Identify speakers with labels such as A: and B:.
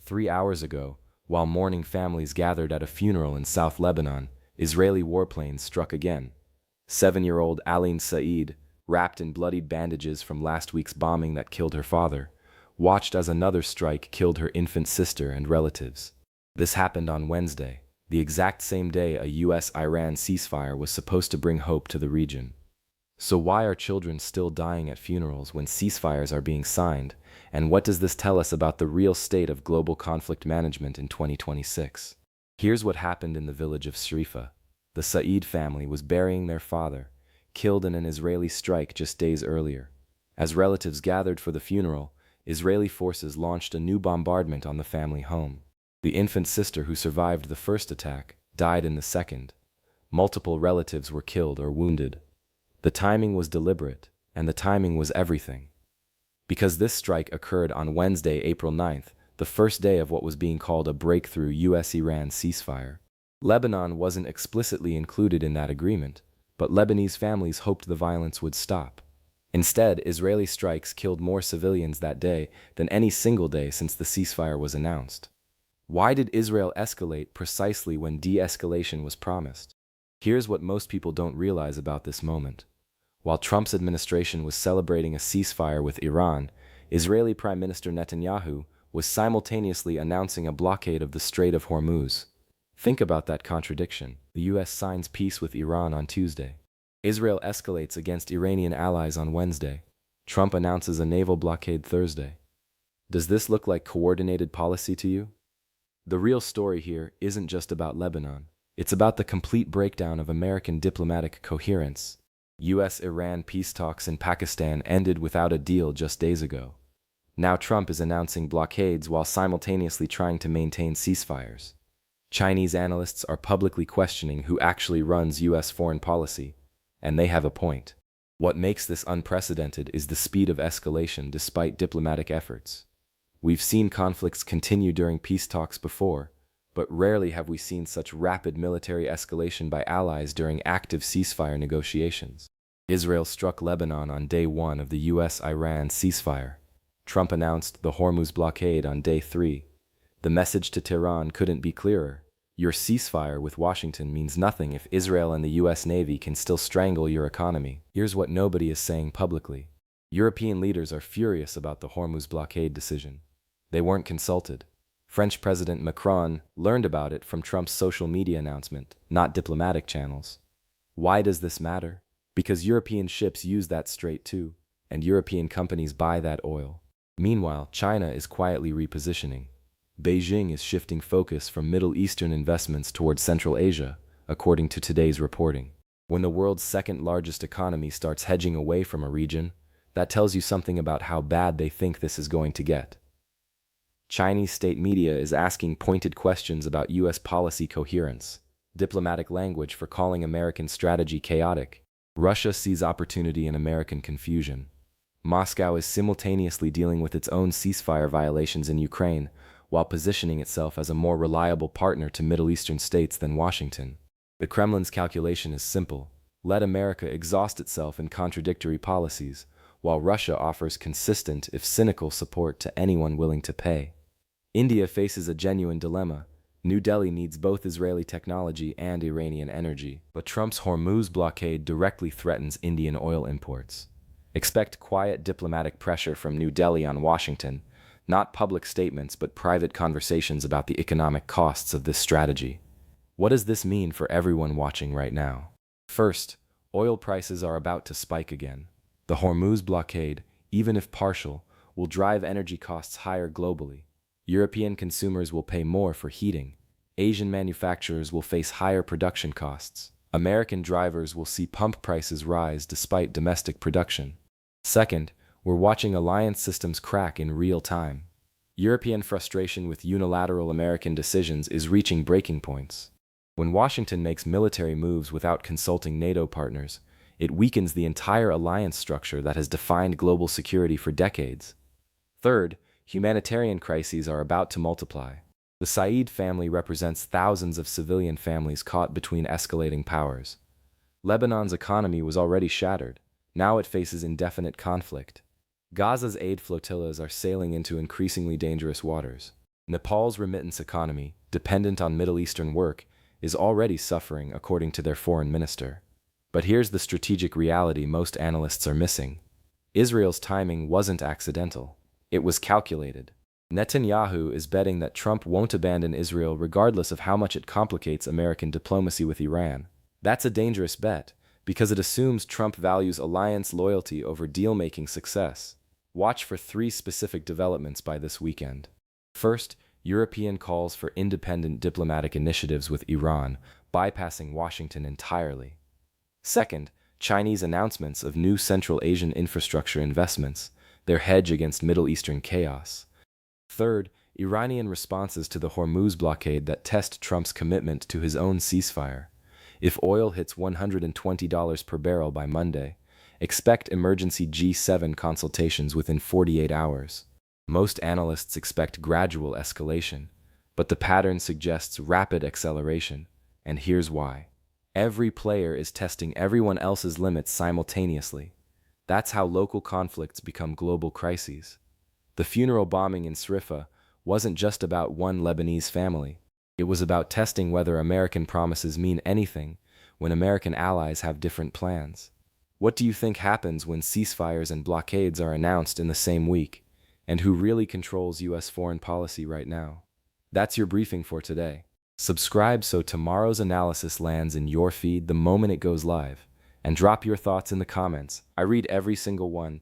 A: 3 hours ago, while mourning families gathered at a funeral in South Lebanon, Israeli warplanes struck again. 7-year-old Aline Saeed, wrapped in bloodied bandages from last week's bombing that killed her father, watched as another strike killed her infant sister and relatives. This happened on Wednesday, the exact same day a US-Iran ceasefire was supposed to bring hope to the region. So why are children still dying at funerals when ceasefires are being signed, and what does this tell us about the real state of global conflict management in 2026? Here's what happened in the village of Shrifa. The Saeed family was burying their father, killed in an Israeli strike just days earlier. As relatives gathered for the funeral, Israeli forces launched a new bombardment on the family home. The infant sister who survived the first attack died in the second. Multiple relatives were killed or wounded. The timing was deliberate, and the timing was everything. Because this strike occurred on Wednesday, April 9th, the first day of what was being called a breakthrough US-Iran ceasefire. Lebanon wasn't explicitly included in that agreement, but Lebanese families hoped the violence would stop. Instead, Israeli strikes killed more civilians that day than any single day since the ceasefire was announced. Why did Israel escalate precisely when de-escalation was promised? Here's what most people don't realize about this moment. While Trump's administration was celebrating a ceasefire with Iran, Israeli Prime Minister Netanyahu was simultaneously announcing a blockade of the Strait of Hormuz. Think about that contradiction. The US signs peace with Iran on Tuesday. Israel escalates against Iranian allies on Wednesday. Trump announces a naval blockade Thursday. Does this look like coordinated policy to you? The real story here isn't just about Lebanon. It's about the complete breakdown of American diplomatic coherence. US-Iran peace talks in Pakistan ended without a deal just days ago. Now Trump is announcing blockades while simultaneously trying to maintain ceasefires. Chinese analysts are publicly questioning who actually runs US foreign policy, and they have a point. What makes this unprecedented is the speed of escalation despite diplomatic efforts. We've seen conflicts continue during peace talks before, but rarely have we seen such rapid military escalation by allies during active ceasefire negotiations. Israel struck Lebanon on day 1 of the US-Iran ceasefire. Trump announced the Hormuz blockade on day 3. The message to Tehran couldn't be clearer. Your ceasefire with Washington means nothing if Israel and the US Navy can still strangle your economy. Here's what nobody is saying publicly. European leaders are furious about the Hormuz blockade decision. They weren't consulted. French President Macron learned about it from Trump's social media announcement, not diplomatic channels. Why does this matter? Because European ships use that strait too, and European companies buy that oil. Meanwhile, China is quietly repositioning. Beijing is shifting focus from Middle Eastern investments towards Central Asia, according to today's reporting. When the world's second-largest economy starts hedging away from a region, that tells you something about how bad they think this is going to get. Chinese state media is asking pointed questions about US policy coherence, diplomatic language for calling American strategy chaotic. Russia sees opportunity in American confusion. Moscow is simultaneously dealing with its own ceasefire violations in Ukraine, while positioning itself as a more reliable partner to Middle Eastern states than Washington. The Kremlin's calculation is simple. Let America exhaust itself in contradictory policies, while Russia offers consistent, if cynical, support to anyone willing to pay. India faces a genuine dilemma. New Delhi needs both Israeli technology and Iranian energy, but Trump's Hormuz blockade directly threatens Indian oil imports. Expect quiet diplomatic pressure from New Delhi on Washington, not public statements but private conversations about the economic costs of this strategy. What does this mean for everyone watching right now? First, oil prices are about to spike again. The Hormuz blockade, even if partial, will drive energy costs higher globally. European consumers will pay more for heating. Asian manufacturers will face higher production costs. American drivers will see pump prices rise despite domestic production. Second, we're watching alliance systems crack in real time. European frustration with unilateral American decisions is reaching breaking points. When Washington makes military moves without consulting NATO partners, it weakens the entire alliance structure that has defined global security for decades. Third, humanitarian crises are about to multiply. The Saeed family represents thousands of civilian families caught between escalating powers. Lebanon's economy was already shattered. Now it faces indefinite conflict. Gaza's aid flotillas are sailing into increasingly dangerous waters. Nepal's remittance economy, dependent on Middle Eastern work, is already suffering, according to their foreign minister. But here's the strategic reality most analysts are missing. Israel's timing wasn't accidental. It was calculated. Netanyahu is betting that Trump won't abandon Israel regardless of how much it complicates American diplomacy with Iran. That's a dangerous bet, because it assumes Trump values alliance loyalty over deal-making success. Watch for 3 specific developments by this weekend. First, European calls for independent diplomatic initiatives with Iran, bypassing Washington entirely. Second, Chinese announcements of new Central Asian infrastructure investments, their hedge against Middle Eastern chaos. Third, Iranian responses to the Hormuz blockade that test Trump's commitment to his own ceasefire. If oil hits $120 per barrel by Monday, expect emergency G7 consultations within 48 hours. Most analysts expect gradual escalation, but the pattern suggests rapid acceleration, and here's why. Every player is testing everyone else's limits simultaneously. That's how local conflicts become global crises. The funeral bombing in Srifa wasn't just about one Lebanese family. It was about testing whether American promises mean anything when American allies have different plans. What do you think happens when ceasefires and blockades are announced in the same week? And who really controls U.S. foreign policy right now? That's your briefing for today. Subscribe so tomorrow's analysis lands in your feed the moment it goes live, and drop your thoughts in the comments. I read every single one.